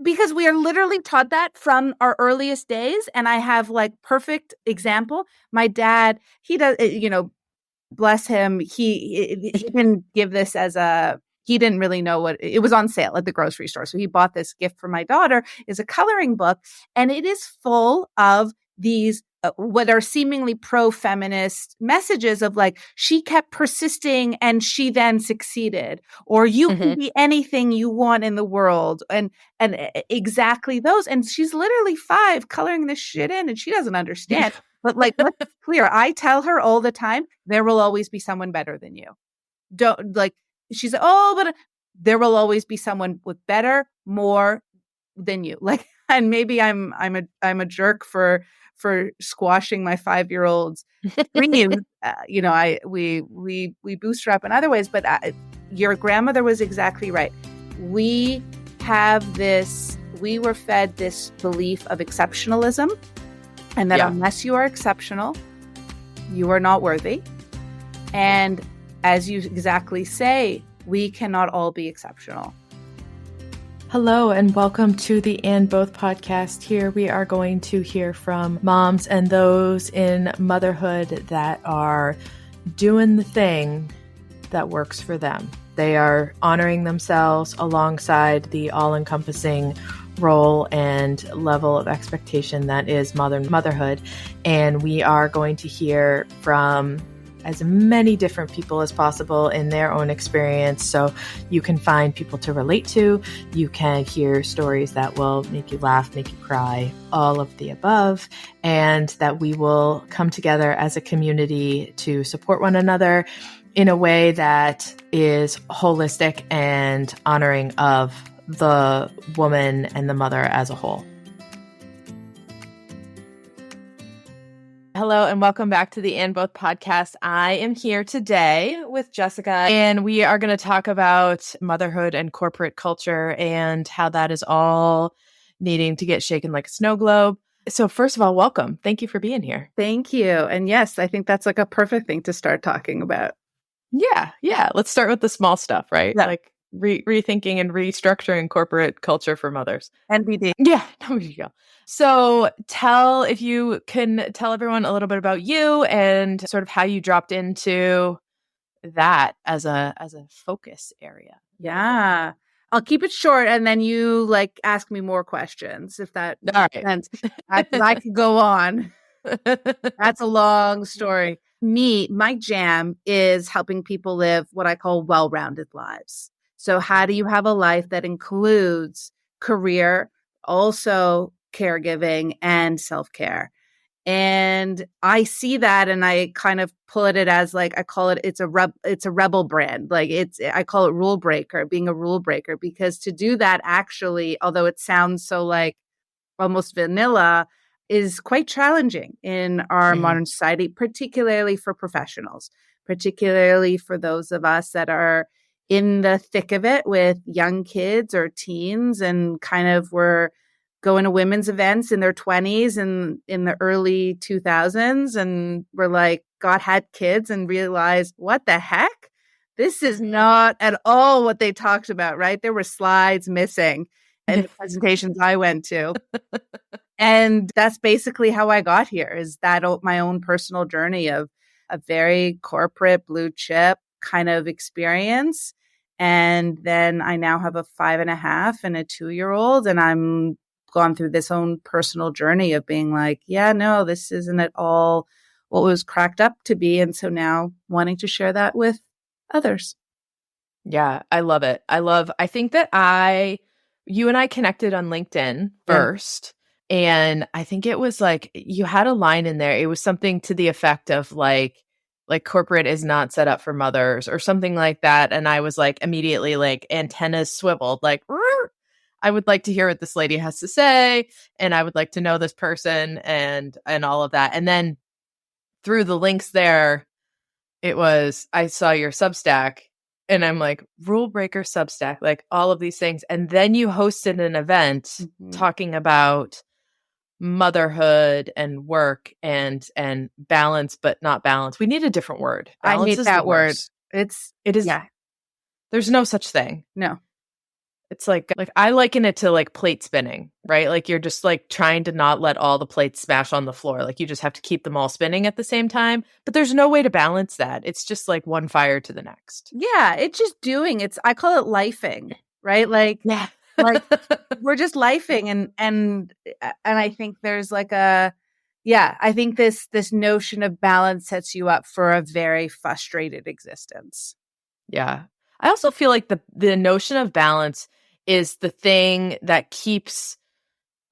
because we are literally taught that from our earliest days. And I have like perfect example. My dad, he does, bless him. He didn't give this as he didn't really know what it was on sale at the grocery store. So he bought this gift for my daughter is a coloring book, and it is full of these what are seemingly pro-feminist messages of like, she kept persisting and she then succeeded, or you can be anything you want in the world. And exactly those. And she's literally 5 coloring this shit in, and she doesn't understand. But like, let's be clear. I tell her all the time, there will always be someone better than you. Don't like, she's, but there will always be someone with better, more than you. Like, and maybe I'm a jerk for squashing my 5-year-old's dreams. We bootstrap in other ways, but your grandmother was exactly right. We were fed this belief of exceptionalism, and that unless you are exceptional, you are not worthy. And as you exactly say, we cannot all be exceptional. Hello and welcome to the And Both podcast. Here we are going to hear from moms and those in motherhood that are doing the thing that works for them. They are honoring themselves alongside the all-encompassing role and level of expectation that is modern motherhood. And we are going to hear from as many different people as possible in their own experience. So you can find people to relate to. You can hear stories that will make you laugh, make you cry, all of the above, and that we will come together as a community to support one another in a way that is holistic and honoring of the woman and the mother as a whole. Hello and welcome back to the And Both podcast. I am here today with Jessica, and we are going to talk about motherhood and corporate culture and how that is all needing to get shaken like a snow globe. So first of all, welcome. Thank you for being here. Thank you. And yes, I think that's like a perfect thing to start talking about. Yeah. Let's start with the small stuff, right? Yeah. Like rethinking and restructuring corporate culture for mothers. NBD. Yeah, there you go. So if you can tell everyone a little bit about you and sort of how you dropped into that as a focus area. Yeah. I'll keep it short, and then you like ask me more questions if that makes sense. I could go on. That's a long story. My jam is helping people live what I call well-rounded lives. So how do you have a life that includes career, also caregiving, and self-care? And I see that, and I kind of put it as like, I call it, it's a rebel brand. Like I call it rule breaker, being a rule breaker, because to do that actually, although it sounds so like almost vanilla, is quite challenging in our modern society, particularly for professionals, particularly for those of us that are in the thick of it with young kids or teens, and kind of were going to women's events in their 20s and in the early 2000s, and were like, had kids and realized, what the heck? This is not at all what they talked about, right? There were slides missing in the presentations I went to. And that's basically how I got here, is that my own personal journey of a very corporate blue chip kind of experience. And then I now have a 5.5 and a 2-year-old, and I'm gone through this own personal journey of being like, yeah, no, this isn't at all what was cracked up to be. And so now wanting to share that with others. Yeah, I love it. I think that you and I connected on LinkedIn first. And I think it was like, you had a line in there. It was something to the effect of like corporate is not set up for mothers or something like that. And I was like, immediately like antennas swiveled, like, I would like to hear what this lady has to say. And I would like to know this person and all of that. And then through the links there, I saw your Substack, and I'm like, rule breaker Substack, like all of these things. And then you hosted an event talking about motherhood and work and balance, but not balance. We need a different word. Balance I need that word. It is. Yeah. There's no such thing. No. It's like I liken it to like plate spinning, right? Like you're just like trying to not let all the plates smash on the floor. Like you just have to keep them all spinning at the same time. But there's no way to balance that. It's just like one fire to the next. Yeah, it's just doing. I call it lifing, right? Yeah. Like we're just lifing, and I think there's like I think this notion of balance sets you up for a very frustrated existence. Yeah. I also feel like the notion of balance is the thing that keeps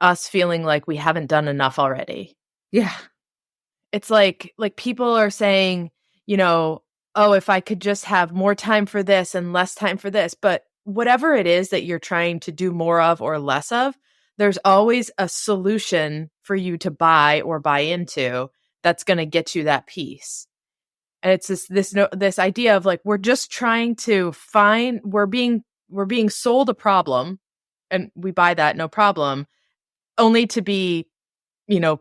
us feeling like we haven't done enough already. Yeah. It's like people are saying, oh, if I could just have more time for this and less time for this. But whatever it is that you're trying to do more of or less of, there's always a solution for you to buy or buy into that's going to get you that piece. And it's this idea of like, we're just trying to we're being sold a problem, and we buy that, no problem, only to be,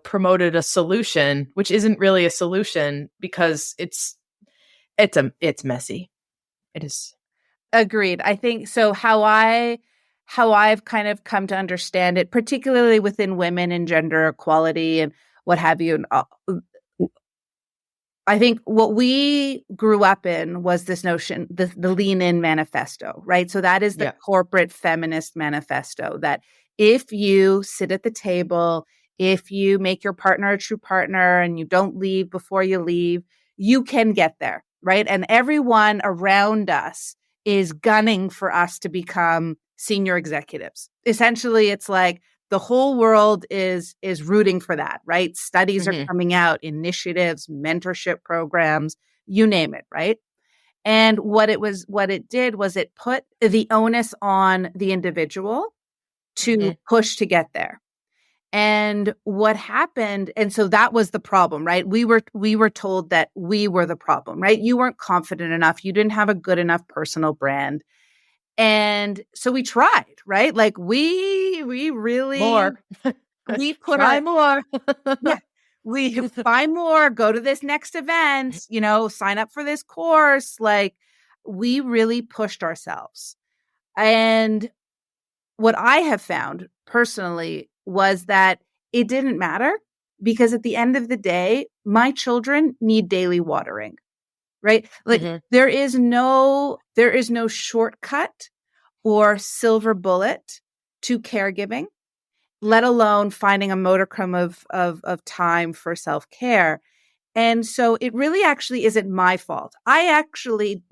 promoted a solution, which isn't really a solution because it's messy. It is. Agreed. I think so. How I've kind of come to understand it, particularly within women and gender equality and what have you, and I think what we grew up in was this notion, the lean in manifesto, right? So that is the corporate feminist manifesto, that if you sit at the table, if you make your partner a true partner and you don't leave before you leave, you can get there, right? And everyone around us is gunning for us to become senior executives. Essentially, it's like the whole world is rooting for that, right? Studies are coming out, initiatives, mentorship programs, you name it, right? And what it did was it put the onus on the individual to push to get there. And what happened, and so that was the problem, right? We were told that we were the problem, right? You weren't confident enough. You didn't have a good enough personal brand. And so we tried, right? Like we really more. We put try more. We buy more, go to this next event, sign up for this course. Like we really pushed ourselves. And what I have found personally was that it didn't matter, because at the end of the day, my children need daily watering, right? Like there is no shortcut or silver bullet to caregiving, let alone finding a modicum of time for self-care. And so it really actually isn't my fault. I actually,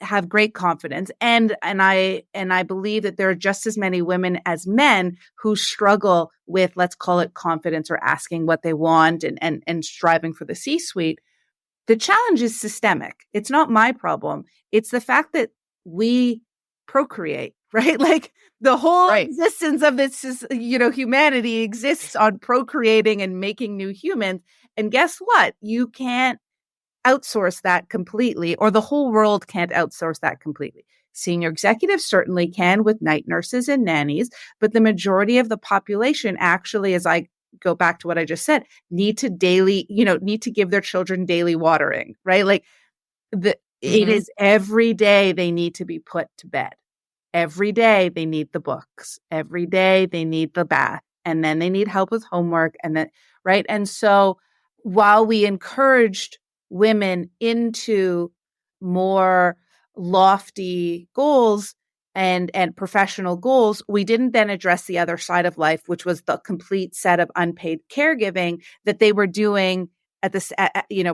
have great confidence, and I believe that there are just as many women as men who struggle with, let's call it, confidence, or asking what they want and striving for the C-suite. The challenge is systemic. It's not my problem. It's the fact that we procreate, right? Like the whole existence of this is, humanity exists on procreating and making new humans. And guess what? You can't outsource that completely, or the whole world can't outsource that completely. Senior executives certainly can with night nurses and nannies, but the majority of the population actually, as I go back to what I just said, need to give their children daily watering, right? Like it is every day they need to be put to bed. Every day they need the books. Every day they need the bath, and then they need help with homework, and then, right? And so while we encouraged women into more lofty goals and professional goals, we didn't then address the other side of life, which was the complete set of unpaid caregiving that they were doing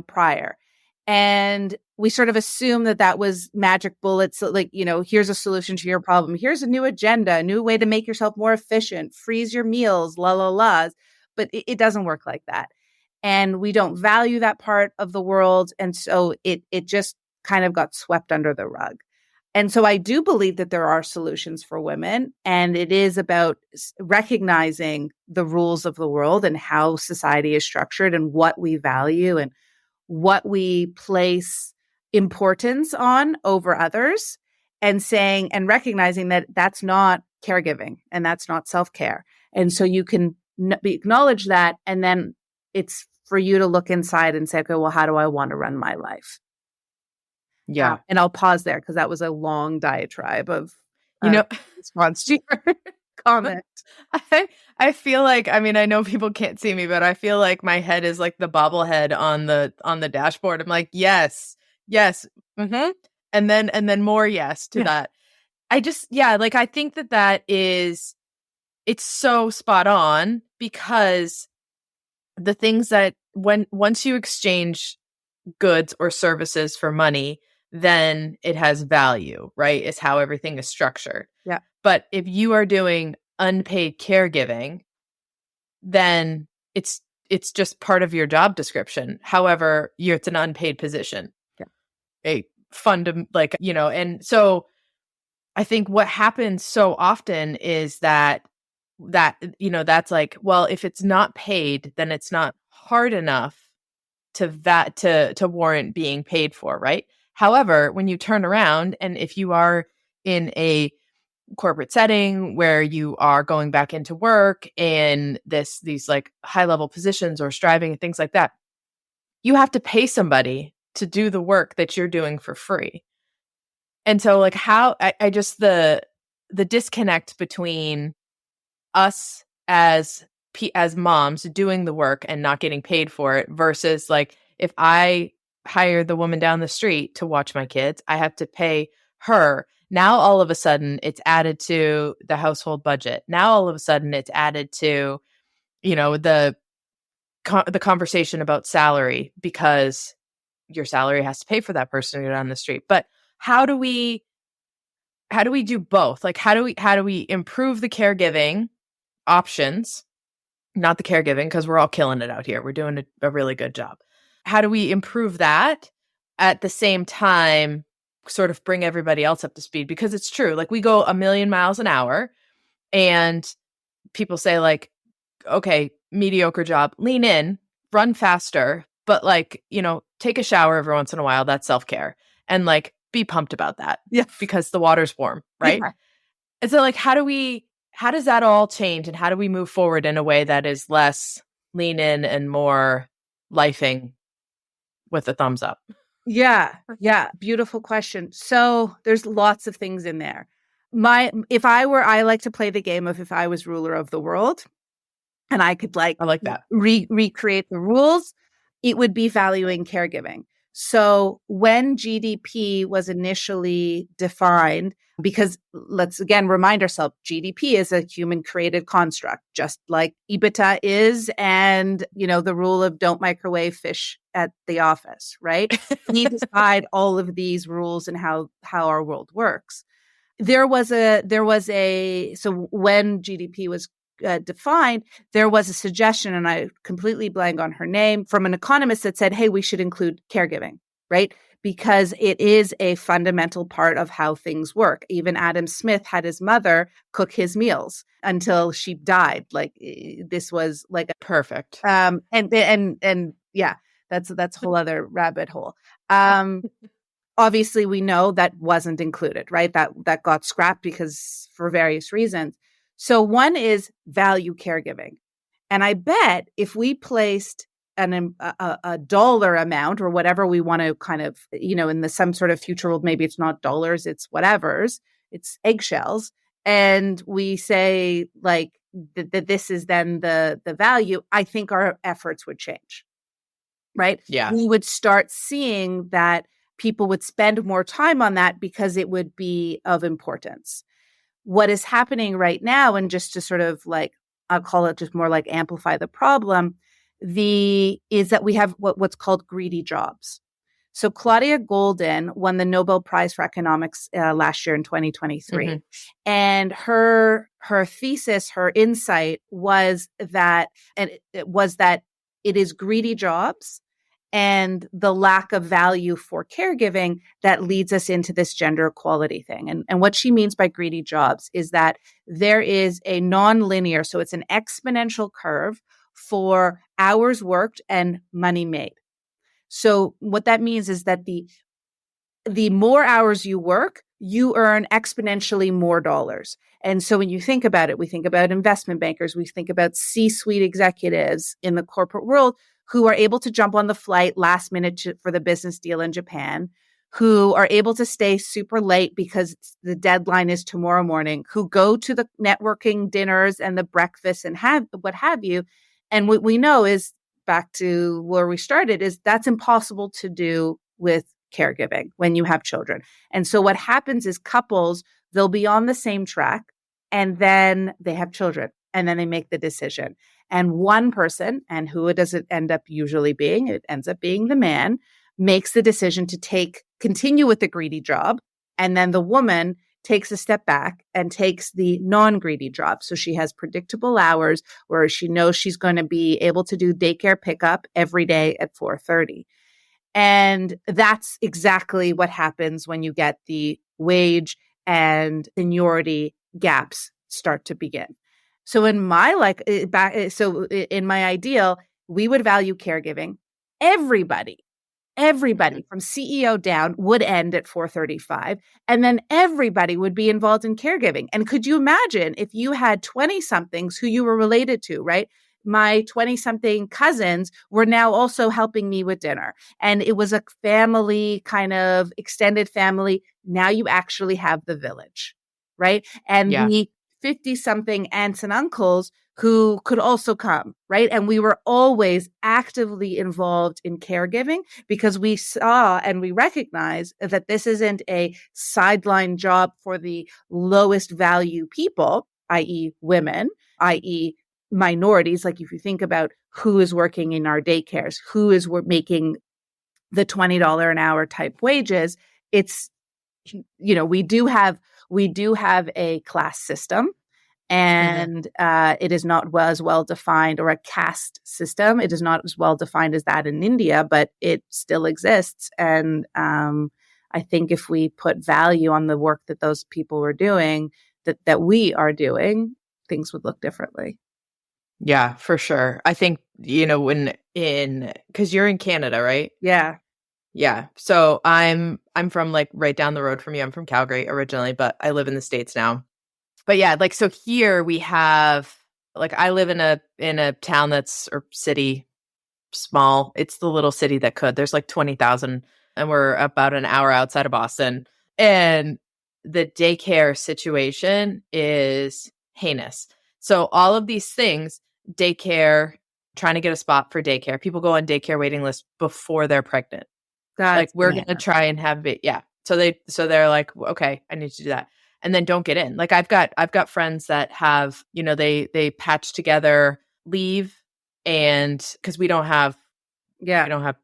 prior. And we sort of assumed that was magic bullets. So like, here's a solution to your problem. Here's a new agenda, a new way to make yourself more efficient, freeze your meals, la. But it doesn't work like that. And we don't value that part of the world. And so it just kind of got swept under the rug. And so I do believe that there are solutions for women. And it is about recognizing the rules of the world and how society is structured and what we value and what we place importance on over others, and recognizing that that's not caregiving and that's not self-care. And so you can acknowledge that. And then it's for you to look inside and say, okay, well, how do I want to run my life? Yeah. And I'll pause there because that was a long diatribe of. response to your comment. I feel like, I mean, I know people can't see me, but I feel like my head is like the bobblehead on the dashboard. I'm like, yes, mm-hmm. and then more yes to that. I just, like, I think that is, it's so spot on, because the things that once you exchange goods or services for money, then it has value, right? It's how everything is structured. Yeah. But if you are doing unpaid caregiving, then it's just part of your job description. However, it's an unpaid position. Yeah. And so I think what happens so often is that that's like, well, if it's not paid, then it's not hard enough to warrant being paid for, right? However, when you turn around, and if you are in a corporate setting where you are going back into work in these like high level positions or striving and things like that, you have to pay somebody to do the work that you're doing for free. And so, like, how I just the disconnect between us as moms doing the work and not getting paid for it versus, like, if I hire the woman down the street to watch my kids, I have to pay her. Now all of a sudden it's added to the household budget. Now all of a sudden it's added to, the conversation about salary, because your salary has to pay for that person to get on the street. But how do we do both? Like, how do we improve the caregiving options, not the caregiving, because we're all killing it out here. We're doing a really good job. How do we improve that at the same time, sort of bring everybody else up to speed? Because it's true. Like, we go a million miles an hour and people say, like, okay, mediocre job, lean in, run faster, but, like, take a shower every once in a while. That's self-care. And, like, be pumped about that. Yeah. Because the water's warm, right? Yeah. And so, like, how does that all change, and how do we move forward in a way that is less lean in and more lifing with a thumbs up? Yeah. Beautiful question. So there's lots of things in there. I like to play the game of if I was ruler of the world and I could, like, I like that. recreate the rules, it would be valuing caregiving. So when GDP was initially defined, because let's again remind ourselves, GDP is a human created construct, just like EBITDA is, and, the rule of don't microwave fish at the office, right? We decide all of these rules and how our world works. So when GDP was defined, there was a suggestion, and I completely blank on her name, from an economist that said, hey, we should include caregiving, right? Because it is a fundamental part of how things work. Even Adam Smith had his mother cook his meals until she died. Like, this was like perfect. And yeah, that's a whole other rabbit hole. Obviously, we know that wasn't included, right? That got scrapped because for various reasons. So one is value caregiving. And I bet if we placed a dollar amount or whatever we want to kind of, in some sort of future world, maybe it's not dollars, it's whatever's, it's eggshells. And we say, like, that this is then the value, I think our efforts would change, right? Yeah. We would start seeing that people would spend more time on that because it would be of importance. What is happening right now, and just to sort of, like, I'll call it just more like amplify the problem, is that we have what's called greedy jobs. So Claudia Goldin won the Nobel Prize for Economics last year in 2023. Mm-hmm. And her thesis, her insight was that it is greedy jobs and the lack of value for caregiving that leads us into this gender equality thing. And what she means by greedy jobs is that there is a nonlinear, so it's an exponential curve for hours worked and money made. So what that means is that the more hours you work, you earn exponentially more dollars. And so when you think about it, we think about investment bankers, we think about C-suite executives in the corporate world who are able to jump on the flight last minute for the business deal in Japan, who are able to stay super late because the deadline is tomorrow morning, who go to the networking dinners and the breakfasts and what have you. And what we know is, back to where we started, is that's impossible to do with caregiving when you have children. And so what happens is couples, they'll be on the same track and then they have children and then they make the decision. And one person, and who does it end up usually being? It ends up being the man, makes the decision to continue with the greedy job. And then the woman takes a step back and takes the non-greedy job. So she has predictable hours where she knows she's going to be able to do daycare pickup every day at 4:30. And that's exactly what happens when you get the wage and seniority gaps start to begin. So in my ideal, we would value caregiving. Everybody from CEO down would end at 4:35, and then everybody would be involved in caregiving. And could you imagine if you had 20 somethings who you were related to, right? My 20 something cousins were now also helping me with dinner. And it was a family, kind of extended family. Now you actually have the village, right? And the 50 something aunts and uncles who could also come, right? And we were always actively involved in caregiving because we saw and we recognize that this isn't a sideline job for the lowest value people, i.e. women, i.e. minorities. Like if you think about who is working in our daycares, who is making the $20 an hour type wages, it's, we do have a class system. And it is not as well defined, or a caste system. It is not as well defined as that in India, but it still exists. And I think if we put value on the work that those people were doing, that we are doing, things would look differently. Yeah, for sure. I think, because you're in Canada, right? Yeah. Yeah. So I'm from like right down the road from you. I'm from Calgary originally, but I live in the States now. But yeah, like, so here we have, like, I live in a town or city, small. It's the little city that could. There's like 20,000, and we're about an hour outside of Boston. And the daycare situation is heinous. So all of these things, daycare, trying to get a spot for daycare. People go on daycare waiting lists before they're pregnant. Like, we're going to try and have it. Yeah. So they're like, okay, I need to do that. And then don't get in. Like, I've got friends that have, they patch together leave, and because we don't have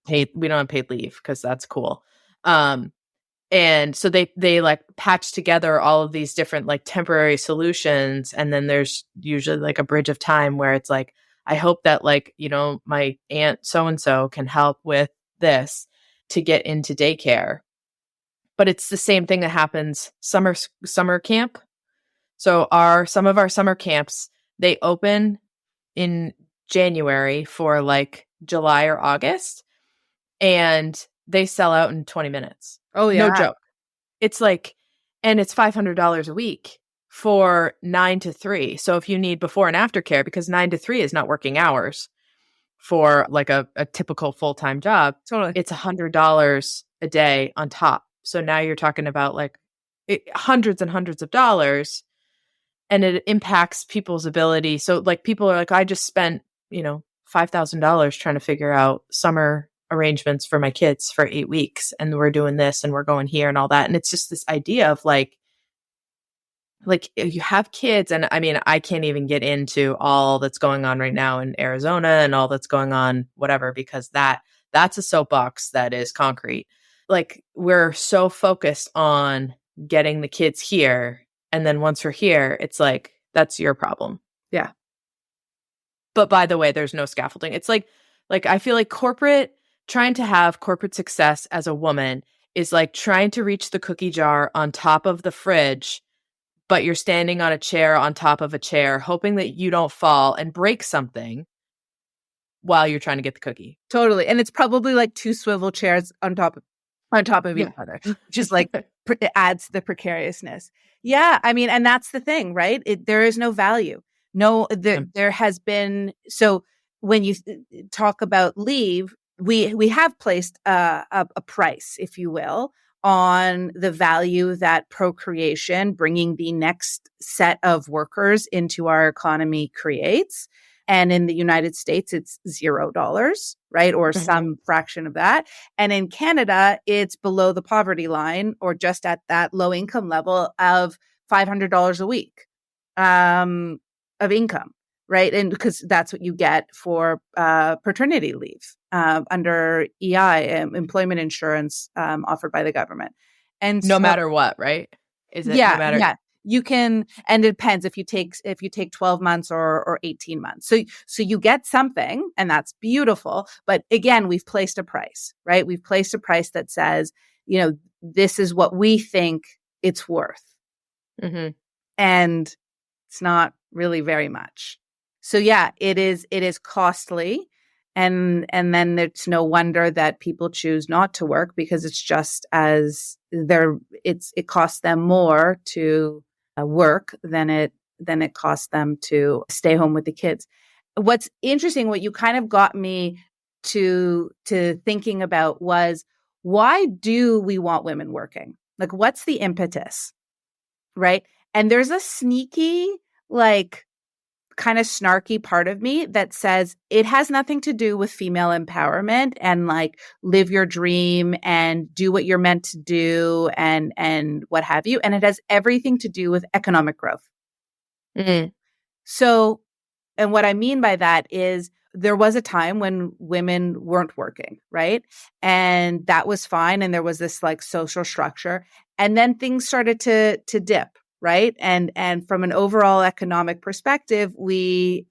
paid leave, because that's cool. And so they like patch together all of these different like temporary solutions. And then there's usually like a bridge of time where it's like, I hope that like, my aunt so-and-so can help with this to get into daycare. But it's the same thing that happens summer camp. So some of our summer camps, they open in January for like July or August, and they sell out in 20 minutes. Oh yeah. No joke. It's like, and it's $500 a week for 9 to 3. So if you need before and after care, because 9 to 3 is not working hours for like a typical full-time job, totally, it's $100 a day on top. So now you're talking about like hundreds and hundreds of dollars, and it impacts people's ability. So like people are like, I just spent, $5,000 trying to figure out summer arrangements for my kids for 8 weeks. And we're doing this and we're going here and all that. And it's just this idea of like you have kids. And I mean, I can't even get into all that's going on right now in Arizona and all that's going on, whatever, because that's a soapbox that is concrete. Like, we're so focused on getting the kids here. And then once we're here, it's like, that's your problem. Yeah. But by the way, there's no scaffolding. It's like I feel like trying to have corporate success as a woman is like trying to reach the cookie jar on top of the fridge, but you're standing on a chair on top of a chair, hoping that you don't fall and break something while you're trying to get the cookie. Totally. And it's probably like 2 swivel chairs on top of each other, just like it adds the precariousness. Yeah. I mean, and that's the thing, right? There is no value. No, there has been. So when you talk about leave, we have placed a price, if you will, on the value that procreation, bringing the next set of workers into our economy, creates. And in the United States, it's $0, right? Or some fraction of that. And in Canada, it's below the poverty line, or just at that low income level of $500 a week of income, right? And because that's what you get for paternity leave under EI, employment insurance offered by the government. And no matter what, right? Is it no matter? Yeah. You can, and it depends if you take 12 months or 18 months. So you get something, and that's beautiful. But again, we've placed a price, right? We've placed a price that says, this is what we think it's worth. Mm-hmm. And it's not really very much. So yeah, it is costly. And then it's no wonder that people choose not to work, because it's just as it costs them more to work than it costs them to stay home with the kids. What's interesting, what you kind of got me to thinking about, was, why do we want women working? Like, what's the impetus, right? And there's a sneaky, like, kind of snarky part of me that says it has nothing to do with female empowerment and like live your dream and do what you're meant to do and what have you. And it has everything to do with economic growth. Mm-hmm. So, and what I mean by that is, there was a time when women weren't working, right? And that was fine. And there was this like social structure. And then things started to dip, right? And from an overall economic perspective, it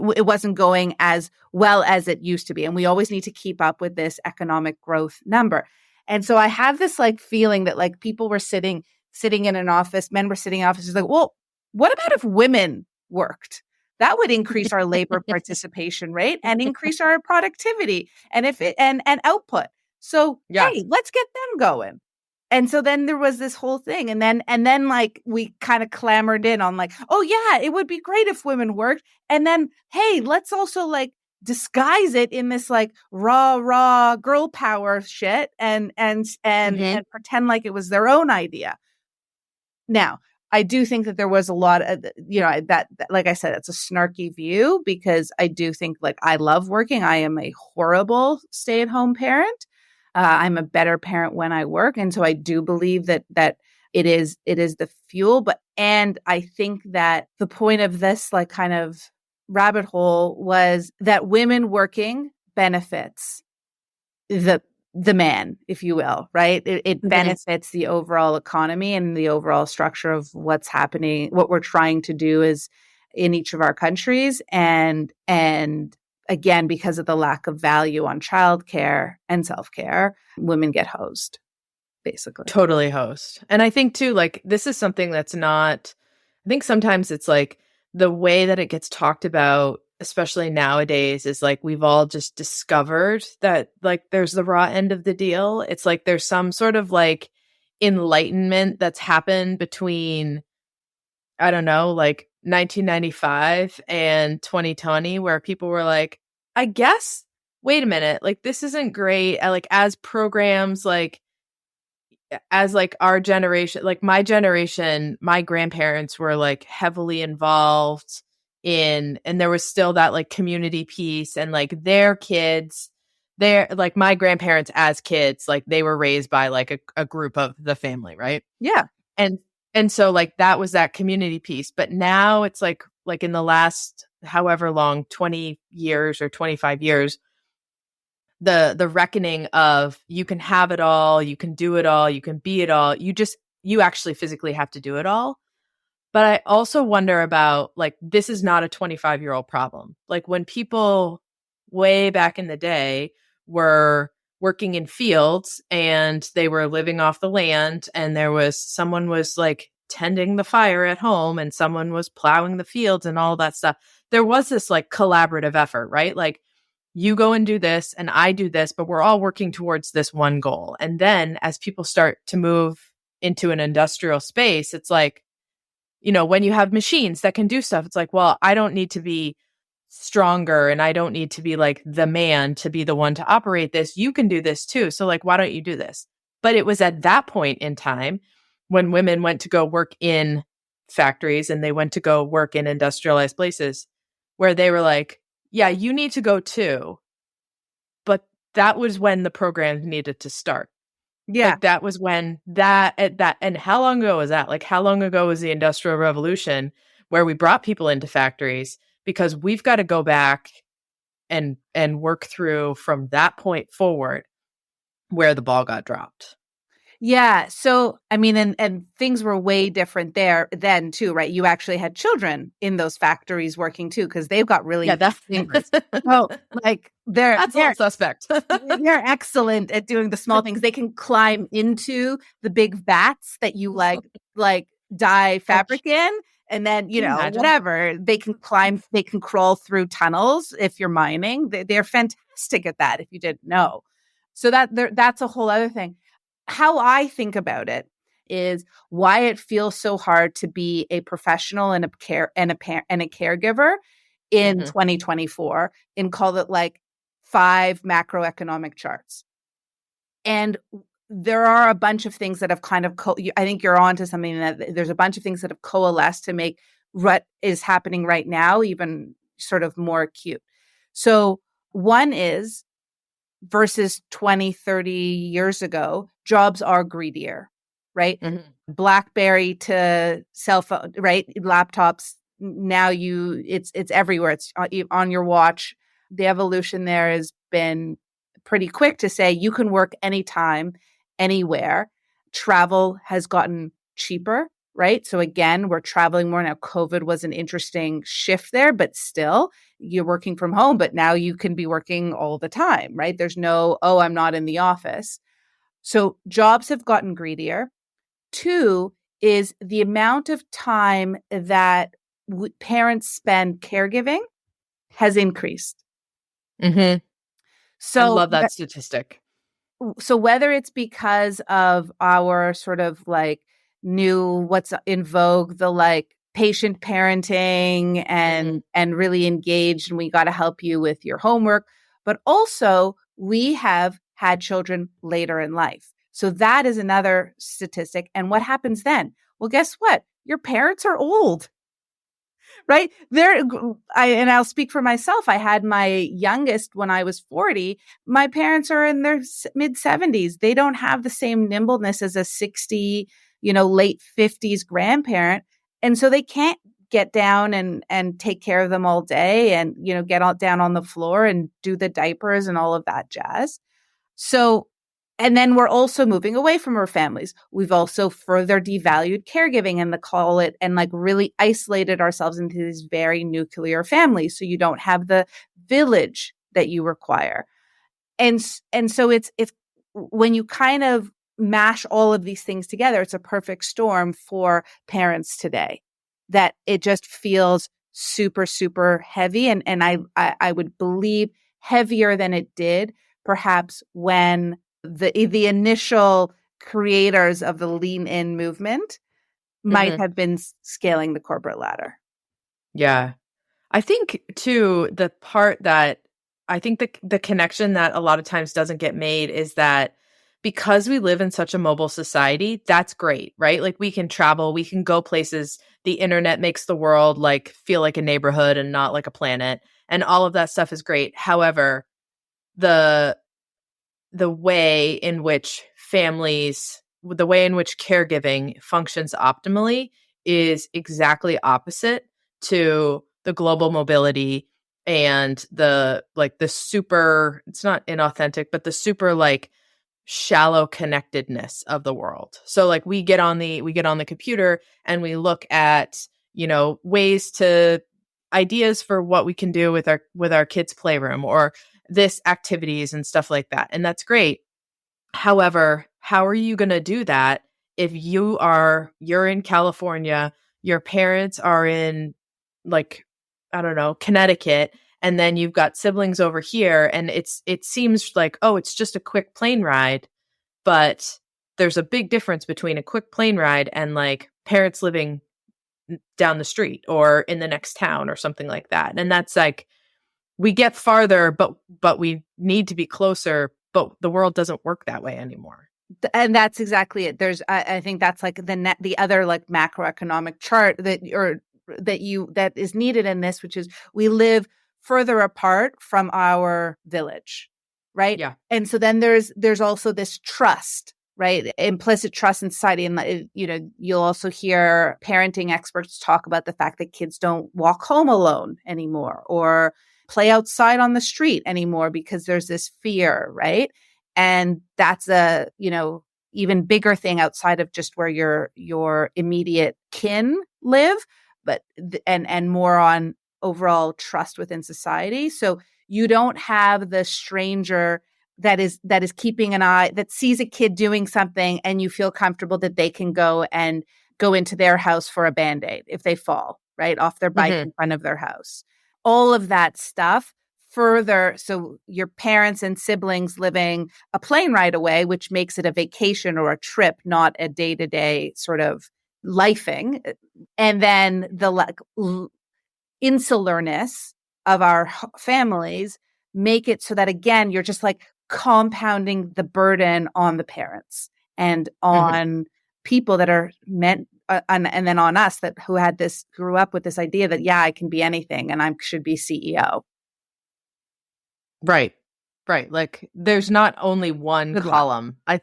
wasn't going as well as it used to be. And we always need to keep up with this economic growth number. And so I have this like feeling that like people were sitting in an office, men were sitting in offices like, well, what about if women worked? That would increase our labor participation rate and increase our productivity and and output. So, hey, let's get them going. And so then there was this whole thing. And then like we kind of clamored in on like, oh yeah, it would be great if women worked. And then, hey, let's also like disguise it in this like raw girl power shit and pretend like it was their own idea. Now, I do think that there was a lot of, that like I said, it's a snarky view, because I do think like I love working. I am a horrible stay-at-home parent. I'm a better parent when I work. And so I do believe that it is the fuel. And I think that the point of this like kind of rabbit hole was that women working benefits the man, if you will, right? It benefits the overall economy and the overall structure of what's happening, what we're trying to do is in each of our countries. And again, because of the lack of value on childcare and self-care, women get hosed, basically. Totally hosed. And I think too, like, this is something that's not, I think sometimes it's like the way that it gets talked about, especially nowadays, is like we've all just discovered that like there's the raw end of the deal. It's like there's some sort of like enlightenment that's happened between, I don't know, like 1995 and 2020, where people were like, I guess, wait a minute, like this isn't great. Like as programs, like as like our generation, like my generation, my grandparents were like heavily involved in, and there was still that like community piece, and like their kids, they're like my grandparents as kids, like they were raised by like a group of the family, right? Yeah. And so like that was that community piece. But now it's like in the last however long, 20 years or 25 years, the reckoning of you can have it all, you can do it all, you can be it all. You actually physically have to do it all. But I also wonder about like, this is not a 25-year-old problem. Like when people way back in the day were working in fields and they were living off the land, and someone was like tending the fire at home and someone was plowing the fields and all that stuff. There was this like collaborative effort, right? Like you go and do this and I do this, but we're all working towards this one goal. And then as people start to move into an industrial space, it's like, when you have machines that can do stuff, it's like, well, I don't need to be stronger and I don't need to be like the man to be the one to operate this. You can do this too. So like, why don't you do this? But it was at that point in time when women went to go work in factories and they went to go work in industrialized places where they were like, yeah, you need to go too. But that was when the program needed to start. Yeah. Like that was when and how long ago was that? Like how long ago was the Industrial Revolution where we brought people into factories? Because we've got to go back and work through from that point forward where the ball got dropped. Yeah. So, I mean, and things were way different there then too, right? You actually had children in those factories working too, because they've got really fingers. Oh, like that's all suspect. They're excellent at doing the small things. They can climb into the big vats that you like dye fabric in. And then, you know, whatever, they can climb, they can crawl through tunnels if you're mining. They're fantastic at that if you didn't know. So that's a whole other thing. How I think about it is why it feels so hard to be a professional and a caregiver in 2024 and call it like 5 macroeconomic charts. And there are a bunch of things that have kind of, I think you're onto something, that there's a bunch of things that have coalesced to make what is happening right now even sort of more acute. So one is, versus 20, 30 years ago, jobs are greedier, right? BlackBerry to cell phone, right? Laptops. Now it's everywhere. It's on your watch. The evolution there has been pretty quick to say you can work anytime, anywhere. Travel has gotten cheaper, right? So again, we're traveling more now. COVID was an interesting shift there, but still you're working from home, but now you can be working all the time, right? There's no, oh, I'm not in the office. So jobs have gotten greedier. 2 is the amount of time that parents spend caregiving has increased. So I love that statistic. So whether it's because of our sort of like new, what's in vogue, the like patient parenting and really engaged, and we got to help you with your homework, but also we have had children later in life. So that is another statistic. And what happens then? Well, guess what? Your parents are old. Right there. And I'll speak for myself. I had my youngest when I was 40. My parents are in their mid 70s. They don't have the same nimbleness as a 60, late 50s grandparent. And so they can't get down and take care of them all day and, get down on the floor and do the diapers and all of that jazz. So, and then we're also moving away from our families. We've also further devalued caregiving and like really isolated ourselves into these very nuclear families. So you don't have the village that you require. And so it's when you kind of mash all of these things together, it's a perfect storm for parents today, that it just feels super, super heavy. And I would believe heavier than it did perhaps when the initial creators of the lean in movement might have been scaling the corporate ladder. Yeah. I think too, the part that I think the connection that a lot of times doesn't get made is that because we live in such a mobile society, that's great, right? Like we can travel, we can go places. The internet makes the world like feel like a neighborhood and not like a planet. And all of that stuff is great. However, the way in which the way in which caregiving functions optimally is exactly opposite to the global mobility and the super, it's not inauthentic, but the super like shallow connectedness of the world. So like we get on the computer and we look at, ways to ideas for what we can do with our kids' playroom or this activities and stuff like that. And that's great. However, how are you going to do that if you're in California, your parents are in like, I don't know, Connecticut, and then you've got siblings over here and it seems like, oh, it's just a quick plane ride, but there's a big difference between a quick plane ride and like parents living down the street or in the next town or something like that. And that's like we get farther, but we need to be closer, but the world doesn't work that way anymore. And that's exactly it. There's, I think that's like the other like macroeconomic chart that is needed in this, which is we live further apart from our village, right? Yeah. And so then there's also this trust, right? Implicit trust in society. And, you'll also hear parenting experts talk about the fact that kids don't walk home alone anymore or play outside on the street anymore because there's this fear, right? And that's a, even bigger thing outside of just where your immediate kin live, but and more on overall trust within society. So you don't have the stranger that is keeping an eye, that sees a kid doing something and you feel comfortable that they can go into their house for a Band-Aid if they fall, right, off their bike in front of their house. All of that stuff further, so your parents and siblings living a plane ride away, which makes it a vacation or a trip, not a day-to-day sort of lifing. And then the insularness of our families make it so that, again, you're just like compounding the burden on the parents and on people that are meant and then on us that who grew up with this idea that, yeah, I can be anything and I should be CEO. Right. Like there's not only one column. I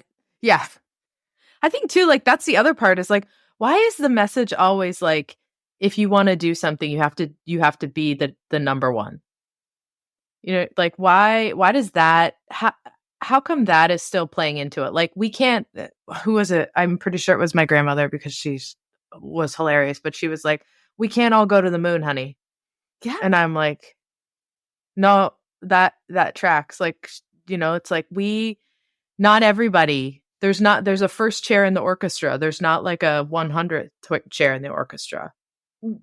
think too, like that's the other part is like, why is the message always like, if you want to do something, you have to be the number one? Like why does that, how come that is still playing into it? Like we can't, who was it? I'm pretty sure it was my grandmother because she was hilarious, but she was like, we can't all go to the moon, honey. Yeah. And I'm like, no, that tracks. Like, it's like not everybody, there's a first chair in the orchestra. There's not like a 100th chair in the orchestra.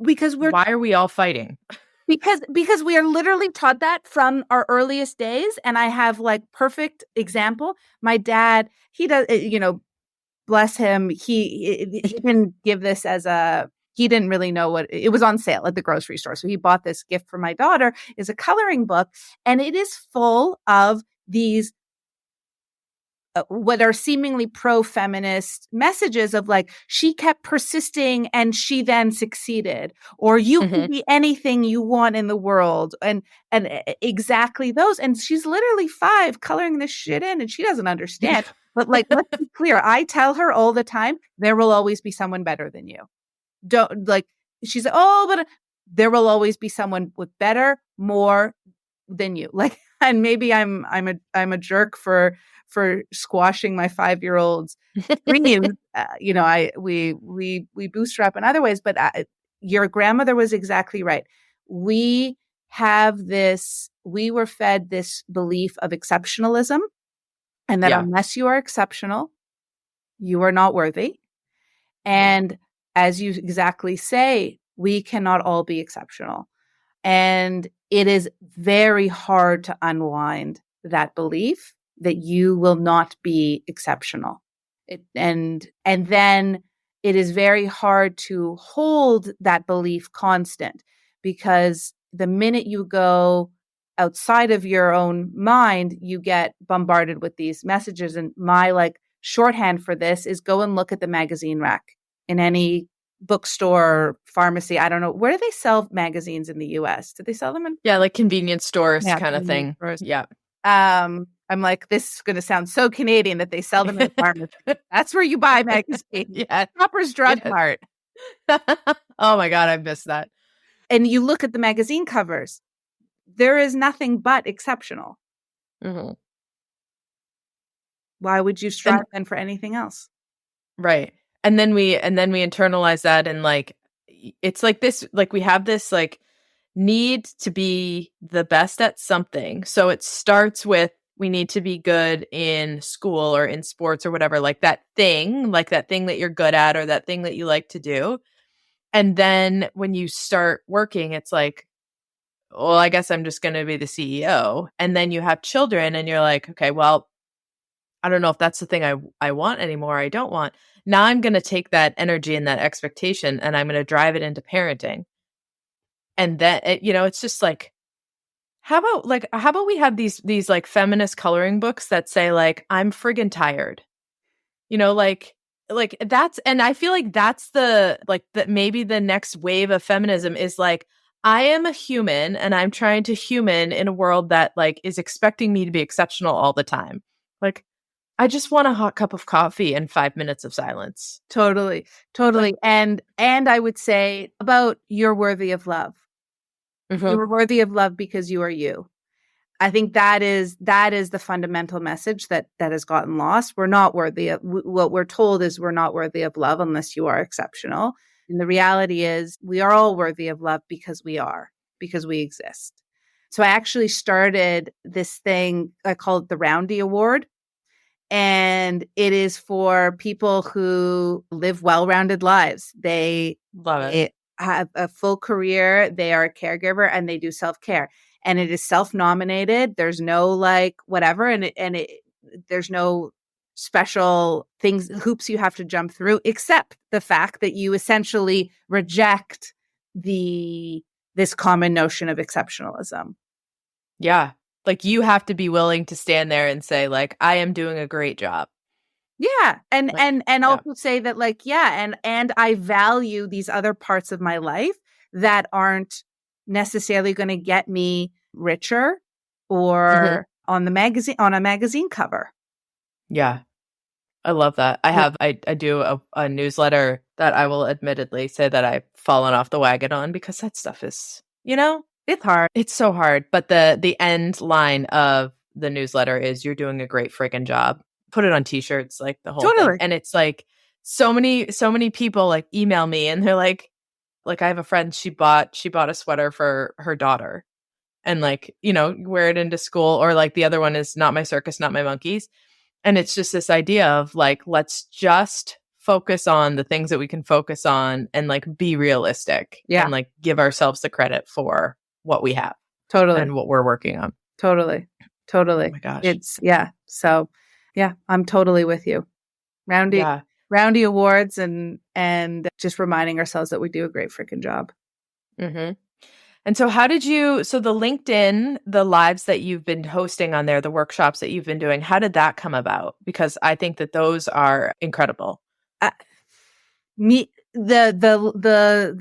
Because why are we all fighting? Because we are literally taught that from our earliest days. And I have like perfect example. My dad, he does, bless him. He didn't give this he didn't really know what it was on sale at the grocery store. So he bought this gift for my daughter, is a coloring book. And it is full of these what are seemingly pro-feminist messages of like, she kept persisting and she then succeeded, or you can be anything you want in the world. And exactly those. And she's literally 5 coloring this shit in and she doesn't understand. But like, let's be clear. I tell her all the time, there will always be someone better than you. Don't like, she's, but there will always be someone with better, more than you. Like, and maybe I'm a jerk for squashing my 5-year-old's dreams. We bootstrap in other ways, but your grandmother was exactly right. We were fed this belief of exceptionalism, and that unless you are exceptional, you are not worthy. And as you exactly say, we cannot all be exceptional. And it is very hard to unwind that belief that you will not be exceptional. And then it is very hard to hold that belief constant, because the minute you go outside of your own mind, you get bombarded with these messages. And my like shorthand for this is go and look at the magazine rack in any bookstore, pharmacy. I don't know. Where do they sell magazines in the US? Do they sell them in? Yeah, like convenience stores kind of thing. Stores. Yeah. I'm like, this is going to sound so Canadian that they sell them in the pharmacy. That's where you buy magazines. Yeah. Shoppers Drug Mart. Oh my God, I missed that. And you look at the magazine covers. There is nothing but exceptional. Why would you strive then for anything else? Right. And then we internalize that, and like, it's like this, like we have this like need to be the best at something. So it starts with, we need to be good in school or in sports or whatever, like that thing that you're good at, or that thing that you like to do. And then when you start working, it's like, well, I guess I'm just going to be the CEO. And then you have children and you're like, okay, well, I don't know if that's the thing I want anymore. I don't want. Now I'm going to take that energy and that expectation and I'm going to drive it into parenting. And that, it's just like, how about we have these like feminist coloring books that say like, I'm friggin' tired. You know, like that's, and I feel like that's the like that maybe the next wave of feminism is like, I am a human and I'm trying to human in a world that like is expecting me to be exceptional all the time. Like, I just want a hot cup of coffee and 5 minutes of silence. Totally. Like, And I would say about you're worthy of love. You're worthy of love because you are you. I think that is the fundamental message that has gotten lost. We're not worthy of what we're told is we're not worthy of love unless you are exceptional. And the reality is we are all worthy of love because we exist. So I actually started this thing, I call it the Roundy Award. And it is for people who live well-rounded lives. They have a full career. They are a caregiver and they do self-care. And it is self-nominated. There's no like whatever, and there's no special hoops you have to jump through, except the fact that you essentially reject this common notion of exceptionalism. Yeah. Like you have to be willing to stand there and say like, I am doing a great job. Yeah. And also say that like, yeah. And I value these other parts of my life that aren't necessarily going to get me richer or on a magazine cover. Yeah. I love that. I do a newsletter that I will admittedly say that I've fallen off the wagon on because that stuff is, it's hard. It's so hard. But the end line of the newsletter is you're doing a great freaking job. Put it on t-shirts, like the whole thing. And it's like so many people like email me and they're like I have a friend, she bought a sweater for her daughter and like, wear it into school, or like the other one is not my circus, not my monkeys. And it's just this idea of like, let's just focus on the things that we can focus on and like be realistic and like give ourselves the credit for what we have. Totally. And what we're working on. Totally. Oh my gosh. So I'm totally with you. Roundy awards and just reminding ourselves that we do a great freaking job. And so the LinkedIn, the lives that you've been hosting on there, the workshops that you've been doing, how did that come about? Because I think that those are incredible. The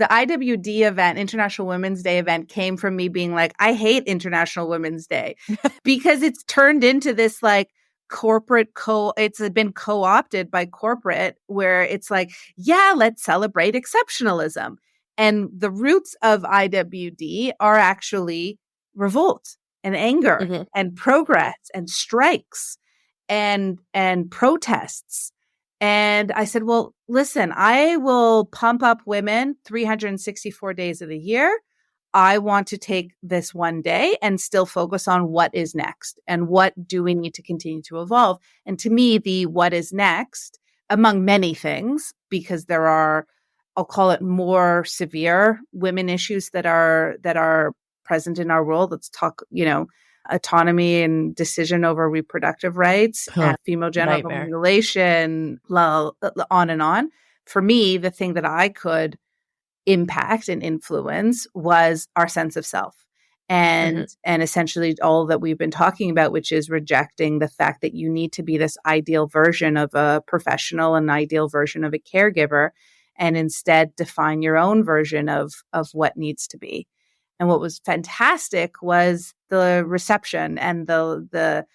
IWD event, International Women's Day event, came from me being like, I hate International Women's Day because it's turned into this like corporate it's been co-opted by corporate where it's like, yeah, let's celebrate exceptionalism. And the roots of IWD are actually revolt and anger and progress and strikes and protests. And I said, well, listen, I will pump up women 364 days of the year. I want to take this one day and still focus on what is next and what do we need to continue to evolve. And to me, the what is next, among many things, because there are, I'll call it more severe women issues that are present in our world. Let's talk, autonomy and decision over reproductive rights, and female genital mutilation, on and on. For me, the thing that I could impact and influence was our sense of self. And essentially all that we've been talking about, which is rejecting the fact that you need to be this ideal version of a professional, an ideal version of a caregiver, and instead define your own version of what needs to be. And what was fantastic was the reception and the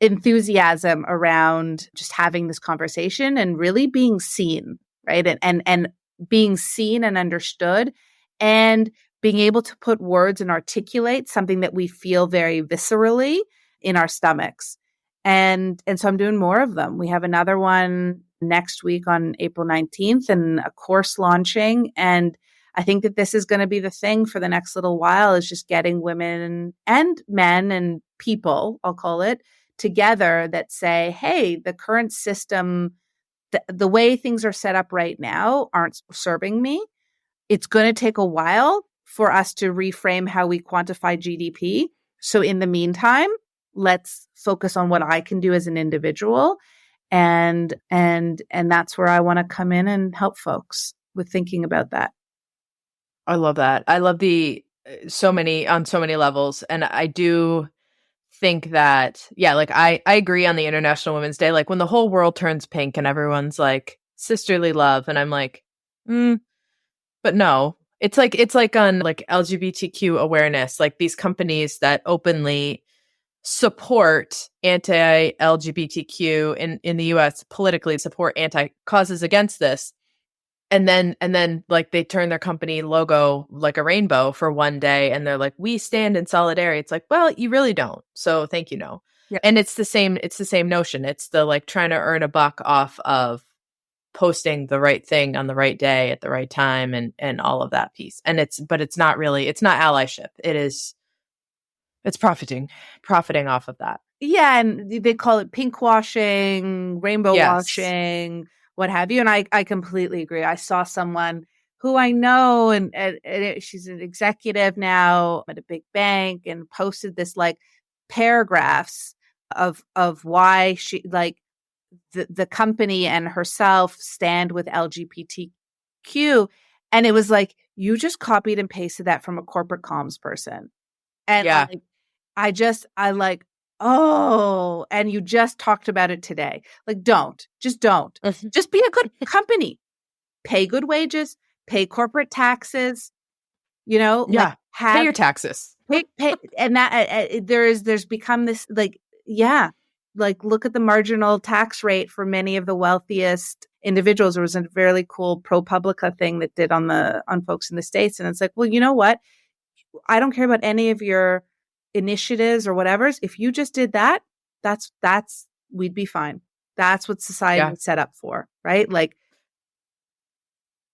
enthusiasm around just having this conversation and really being seen, right? And being seen and understood, and being able to put words and articulate something that we feel very viscerally in our stomachs. And so I'm doing more of them. We have another one next week on April 19th and a course launching. And I think that this is going to be the thing for the next little while, is just getting women and men and people, I'll call it, together that say, hey, the current system, the way things are set up right now aren't serving me. It's going to take a while for us to reframe how we quantify GDP. So in the meantime, let's focus on what I can do as an individual. And that's where I want to come in and help folks with thinking about that. I love that. I love the on so many levels. And I do think that, yeah, like I agree on the International Women's Day, like when the whole world turns pink and everyone's like sisterly love, and I'm like, but no, it's like on like LGBTQ awareness, like these companies that openly support anti-LGBTQ in the US, politically support anti causes against this. And then like they turn their company logo like a rainbow for one day and they're like, we stand in solidarity. It's like, well, you really don't. So thank you, no. Yeah. And it's the same notion. It's the like trying to earn a buck off of posting the right thing on the right day at the right time and all of that piece. And it's not allyship. It's profiting off of that. Yeah, and they call it pink washing, rainbow washing, what have you. And I completely agree. I saw someone who I know, and she's an executive now at a big bank, and posted this like paragraphs of why she like the company and herself stand with LGBTQ. And it was like, you just copied and pasted that from a corporate comms person. And like, I like, oh, and you just talked about it today. Like, just don't. Just be a good company. Pay good wages, pay corporate taxes, like pay your taxes. Pay, and that there's become this like, like look at the marginal tax rate for many of the wealthiest individuals. There was a very cool ProPublica thing that did on folks in the States. And it's like, well, you know what? I don't care about any of your initiatives or whatever's. If you just did that, we'd be fine. That's what society is set up for, right? Like,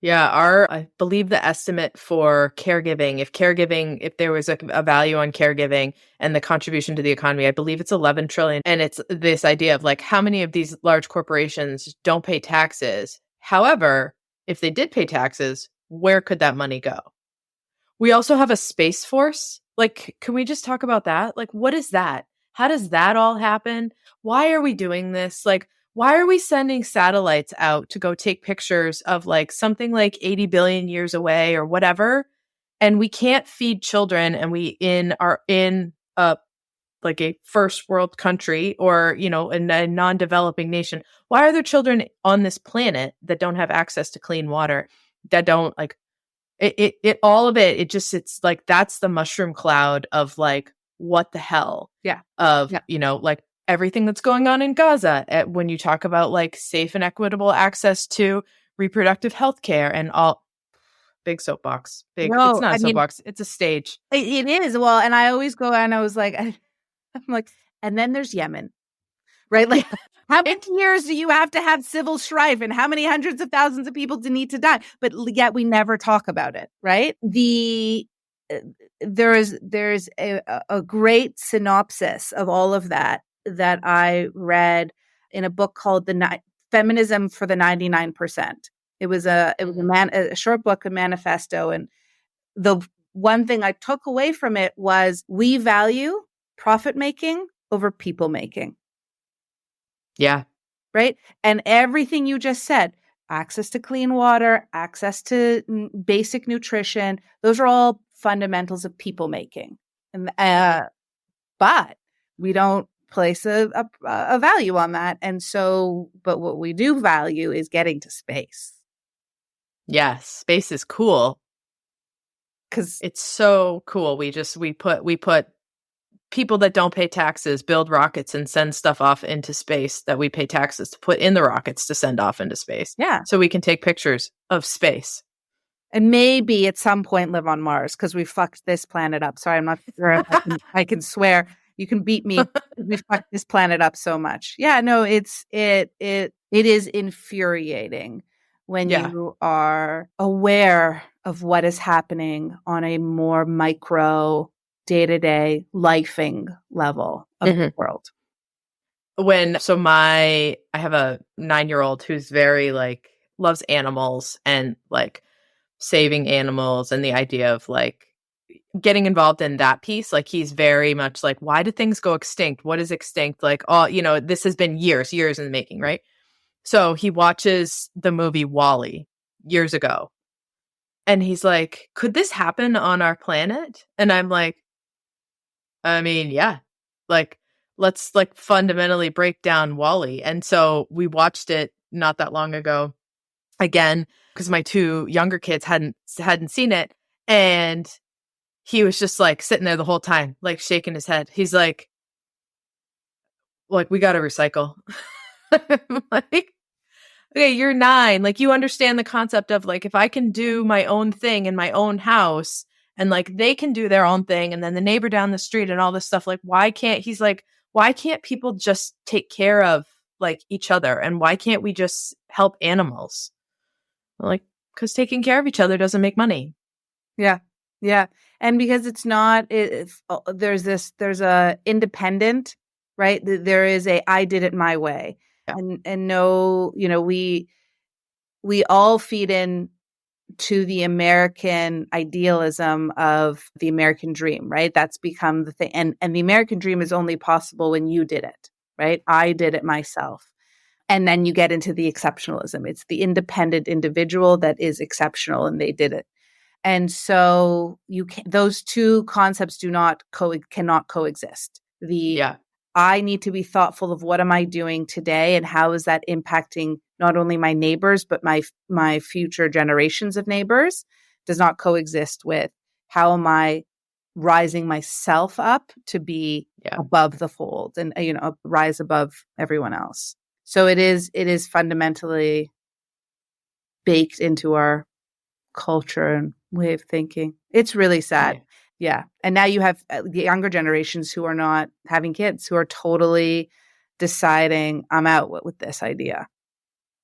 I believe the estimate for caregiving, if there was a value on caregiving and the contribution to the economy, I believe it's 11 trillion. And it's this idea of like, how many of these large corporations don't pay taxes? However, if they did pay taxes, where could that money go? We also have a space force. Like, can we just talk about that? Like, what is that? How does that all happen? Why are we doing this? Like, why are we sending satellites out to go take pictures of like something like 80 billion years away or whatever? And we can't feed children, and we are in a like a first world country or, in a non-developing nation. Why are there children on this planet that don't have access to clean water, that don't like all of it? It's like, that's the mushroom cloud of like, what the hell? Like everything that's going on in Gaza, when you talk about like safe and equitable access to reproductive health care and all. Big soapbox. It's not a soapbox. It's a stage. It is. Well, and I always go and I was like, I'm like, and then there's Yemen, right? Like, how many years do you have to have civil strife, and how many hundreds of thousands of people need to die? But yet we never talk about it, right? There's a great synopsis of all of that I read in a book called Feminism for the 99%. It was a short book, a manifesto. And the one thing I took away from it was, we value profit making over people making. Yeah. Right. And everything you just said, access to clean water, access to basic nutrition, those are all fundamentals of people making. And, but we don't place a value on that. And so, but what we do value is getting to space. Yeah. Space is cool. Cause it's so cool. We put people that don't pay taxes build rockets and send stuff off into space that we pay taxes to put in the rockets to send off into space. Yeah. So we can take pictures of space. And maybe at some point live on Mars, because we fucked this planet up. Sorry, I'm not sure if I can swear. You can beat me. We fucked this planet up so much. Yeah, no, it is infuriating when you are aware of what is happening on a more micro, day-to-day lifing level of the world. I have a 9-year-old who's very like loves animals and like saving animals and the idea of like getting involved in that piece. Like, he's very much like, why do things go extinct? What is extinct? Like, this has been years in the making, right? So he watches the movie WALL-E years ago. And he's like, could this happen on our planet? And I'm like, I mean, yeah. Like, let's like fundamentally break down Wall-E. And so we watched it not that long ago again, because my two younger kids hadn't seen it. And he was just like sitting there the whole time, like shaking his head. He's like, we got to recycle. Like, okay, you're 9. Like, you understand the concept of like, if I can do my own thing in my own house and like they can do their own thing and then the neighbor down the street and all this stuff, like, why can't people just take care of like each other? And why can't we just help animals? Like, because taking care of each other doesn't make money. Yeah. Yeah. And because it's not, there's a independent, right? There is I did it my way. Yeah. And no, we all feed in to the American idealism of the American dream, right? That's become the thing. And the American dream is only possible when you did it, right? I did it myself. And then you get into the exceptionalism. It's the independent individual that is exceptional and they did it. And so those two concepts cannot coexist. I need to be thoughtful of what am I doing today and how is that impacting not only my neighbors, but my future generations of neighbors, does not coexist with how am I rising myself up to be above the fold and, rise above everyone else. So it is fundamentally baked into our culture and way of thinking. It's really sad. Yeah. And now you have the younger generations who are not having kids, who are totally deciding, I'm out with this idea.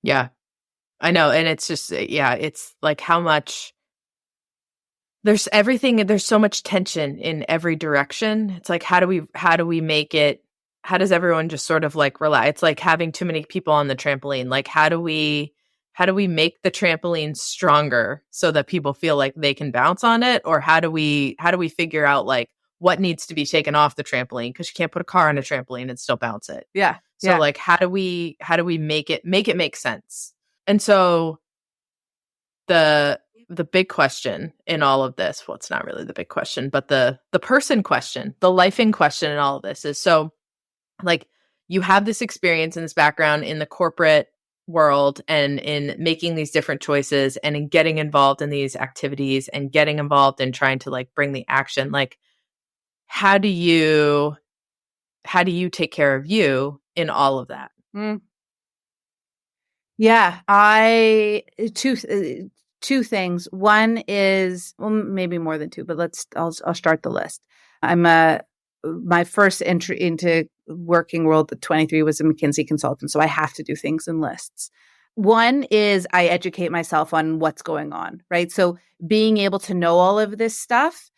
Yeah, I know. And it's just, it's like how much there's so much tension in every direction. It's like, how do we make it, how does everyone just sort of like relax? It's like having too many people on the trampoline. Like, how do we make the trampoline stronger so that people feel like they can bounce on it? Or how do we figure out like what needs to be taken off the trampoline? Because you can't put a car on a trampoline and still bounce it. Yeah. So like, how do we make it make sense? And so the big question in all of this, well, it's not really the big question, but the person question, the life in question in all of this is, so like, you have this experience and this background in the corporate world and in making these different choices and in getting involved in these activities and getting involved in trying to like bring the action. Like, how do you take care of you in all of that? Yeah, two things. One is, well, maybe more than two, but I'll start the list. My first entry into working world at 23 was a McKinsey consultant, so I have to do things in lists. One is I educate myself on what's going on, right? So being able to know all of this stuff,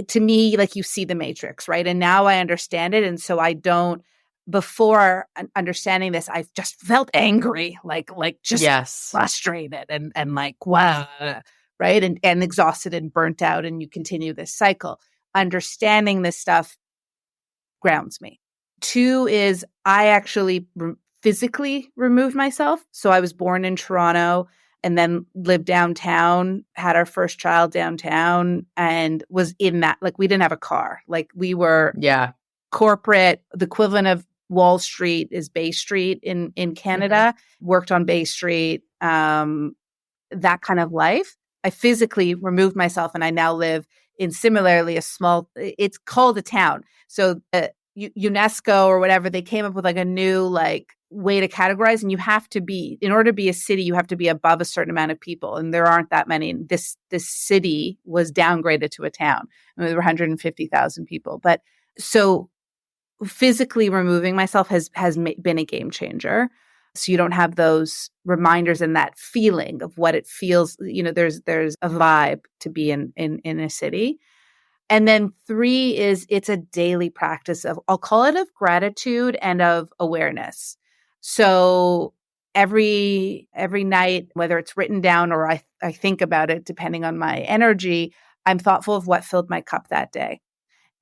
to me, like, you see the matrix, right? And now I understand it, and so I don't. Before understanding this, I've just felt angry, like just frustrated and like, wow, right? And exhausted and burnt out, and you continue this cycle. Understanding this stuff grounds me. 2 is I actually physically removed myself. So I was born in Toronto and then lived downtown, had our first child downtown, and was in that, like, we didn't have a car. Like, we were corporate. The equivalent of Wall Street is Bay Street in Canada. Worked on Bay Street, that kind of life. I physically removed myself, and I now live in similarly a small, it's called a town. So UNESCO or whatever, they came up with like a new like way to categorize, and you have to be, in order to be a city, you have to be above a certain amount of people, and there aren't that many. This city was downgraded to a town. I mean, there were 150,000 people, but so physically removing myself has been a game changer. So you don't have those reminders and that feeling of what it feels. There's a vibe to be in a city. And then 3 is it's a daily practice of, I'll call it, of gratitude and of awareness. So every night, whether it's written down or I think about it, depending on my energy, I'm thoughtful of what filled my cup that day.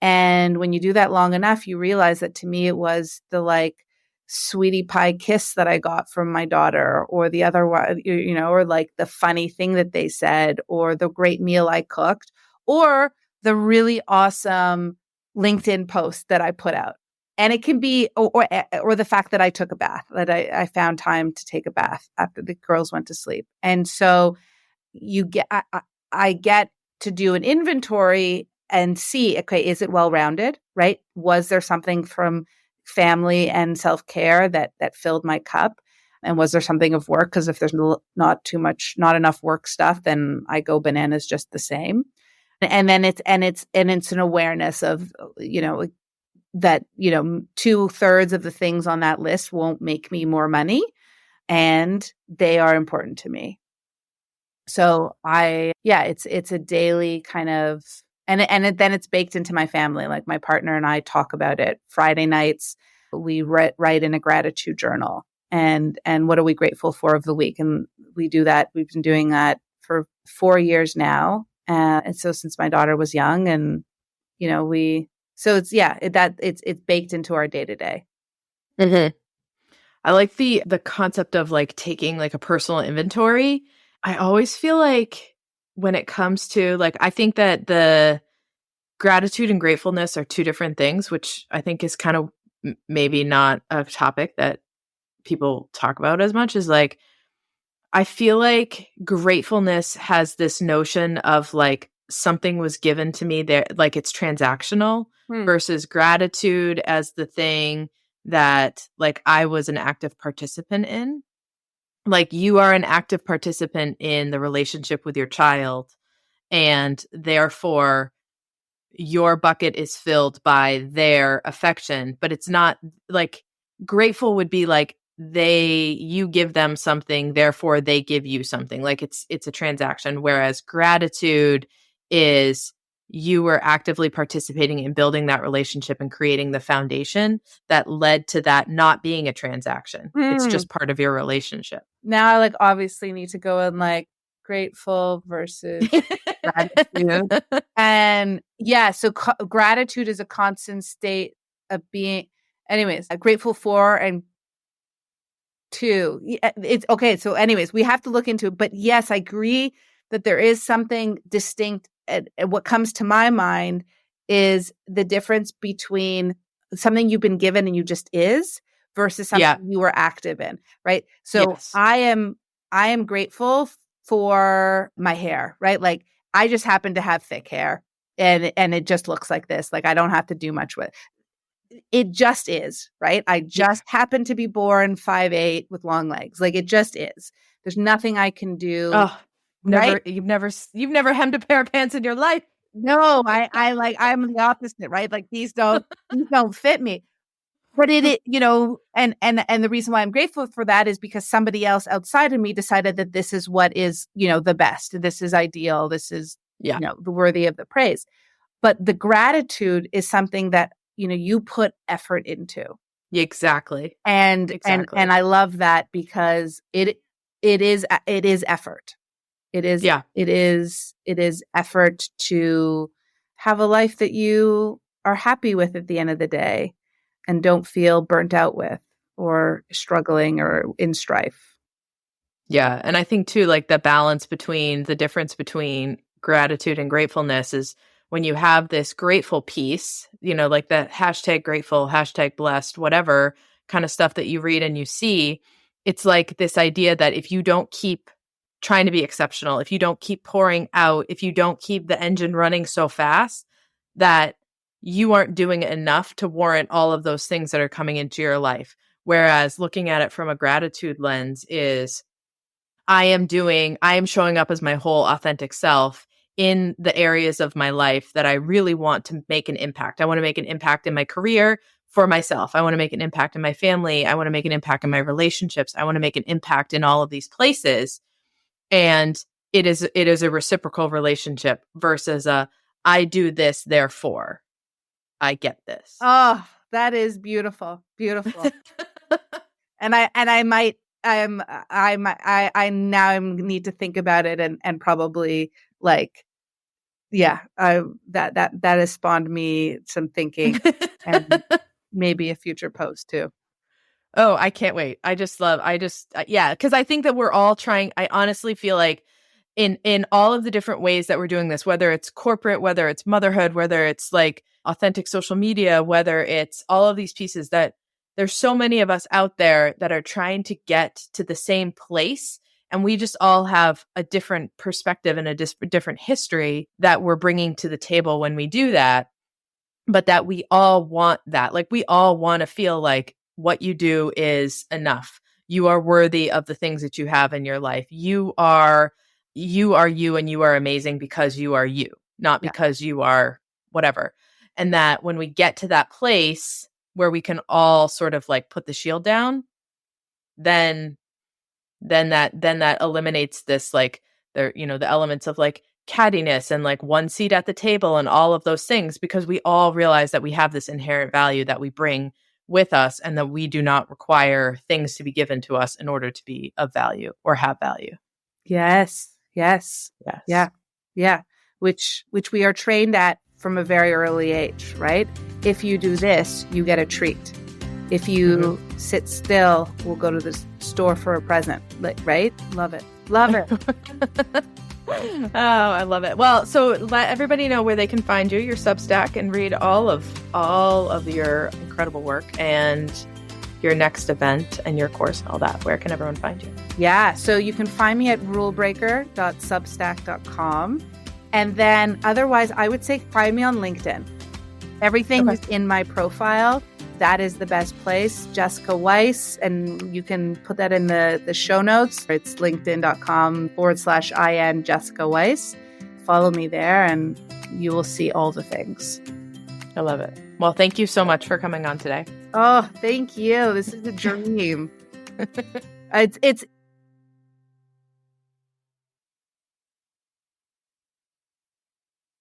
And when you do that long enough, you realize that, to me, it was the like sweetie pie kiss that I got from my daughter, or the other one, or like the funny thing that they said, or the great meal I cooked, or the really awesome LinkedIn post that I put out. And it can be, or the fact that I took a bath, that I found time to take a bath after the girls went to sleep. And so I get to do an inventory and see, okay, is it well-rounded, right? Was there something from family and self-care that filled my cup? And was there something of work? Because if there's not enough work stuff, then I go bananas just the same. And then it's an awareness of, that, 2/3 of the things on that list won't make me more money, and they are important to me. So it's a daily kind of, then it's baked into my family. Like my partner and I talk about it. Friday nights, we write in a gratitude journal, and what are we grateful for of the week? And we do that. We've been doing that for 4 years now. And so since my daughter was young, and, it's baked into our day to day. I like the concept of like taking like a personal inventory. I always feel like when it comes to like, I think that the gratitude and gratefulness are two different things, which I think is kind of maybe not a topic that people talk about as much. As like, I feel like gratefulness has this notion of like something was given to me there, like it's transactional, versus gratitude as the thing that like I was an active participant in. Like you are an active participant in the relationship with your child, and therefore your bucket is filled by their affection. But it's not like grateful would be like you give them something, therefore they give you something. Like it's a transaction. Whereas gratitude is you were actively participating in building that relationship and creating the foundation that led to that not being a transaction. It's just part of your relationship. Now I like obviously need to go and like grateful versus gratitude. And so gratitude is a constant state of being, anyways, grateful for and to, it's okay. So anyways, we have to look into it. But yes, I agree that there is something distinct. And what comes to my mind is the difference between something you've been given and you just is versus something you were active in, right? So I am grateful for my hair, right? Like I just happen to have thick hair, and it just looks like this. Like I don't have to do much with it. It just is, right? I just happen to be born 5'8" with long legs. Like it just is. There's nothing I can do. Oh, right? You've never hemmed a pair of pants in your life. No, I'm the opposite, right? Like these don't fit me. But and the reason why I'm grateful for that is because somebody else outside of me decided that this is what is, the best. This is ideal. This is, the worthy of the praise. But the gratitude is something that, you put effort into. Exactly. And I love that because it is effort. It is effort to have a life that you are happy with at the end of the day and don't feel burnt out with or struggling or in strife. Yeah. And I think too, like the difference between gratitude and gratefulness is when you have this grateful piece, like that #grateful, #blessed, whatever kind of stuff that you read and you see, it's like this idea that if you don't keep trying to be exceptional, if you don't keep pouring out, if you don't keep the engine running so fast, that you aren't doing enough to warrant all of those things that are coming into your life. Whereas looking at it from a gratitude lens is I am showing up as my whole authentic self in the areas of my life that I really want to make an impact. I want to make an impact in my career for myself. I want to make an impact in my family. I want to make an impact in my relationships. I want to make an impact in all of these places. And it is a reciprocal relationship versus I do this, therefore I get this. Oh, that is beautiful. Beautiful. and I now need to think about it and probably like, that has spawned me some thinking and maybe a future post too. Oh, I can't wait. Yeah, because I think that we're all trying. I honestly feel like in all of the different ways that we're doing this, whether it's corporate, whether it's motherhood, whether it's like authentic social media, whether it's all of these pieces, that there's so many of us out there that are trying to get to the same place. And we just all have a different perspective and a different history that we're bringing to the table when we do that. But that we all want that. Like, we all want to feel like what you do is enough. You are worthy of the things that you have in your life. You are you, and you are amazing because you are you, not because you are whatever. And that when we get to that place where we can all sort of like put the shield down, then that eliminates this, like, the elements of like cattiness and like one seat at the table and all of those things, because we all realize that we have this inherent value that we bring with us, and that we do not require things to be given to us in order to be of value or have value. Yes. Yeah. Which we are trained at from a very early age, right? If you do this, you get a treat. If you sit still, we'll go to the store for a present, right? Love it. Oh, I love it. Well, so let everybody know where they can find you, your Substack, and read all of your incredible work and your next event and your course and all that. Where can everyone find you? Yeah, so you can find me at rulebreaker.substack.com. And then otherwise, I would say find me on LinkedIn. Everything is in my profile. That is the best place, Jessica Weisz, and you can put that in the show notes. It's linkedin.com/IN Jessica Weisz. Follow me there and you will see all the things. I love it. Well, thank you so much for coming on today. Oh, thank you. This is a dream. It's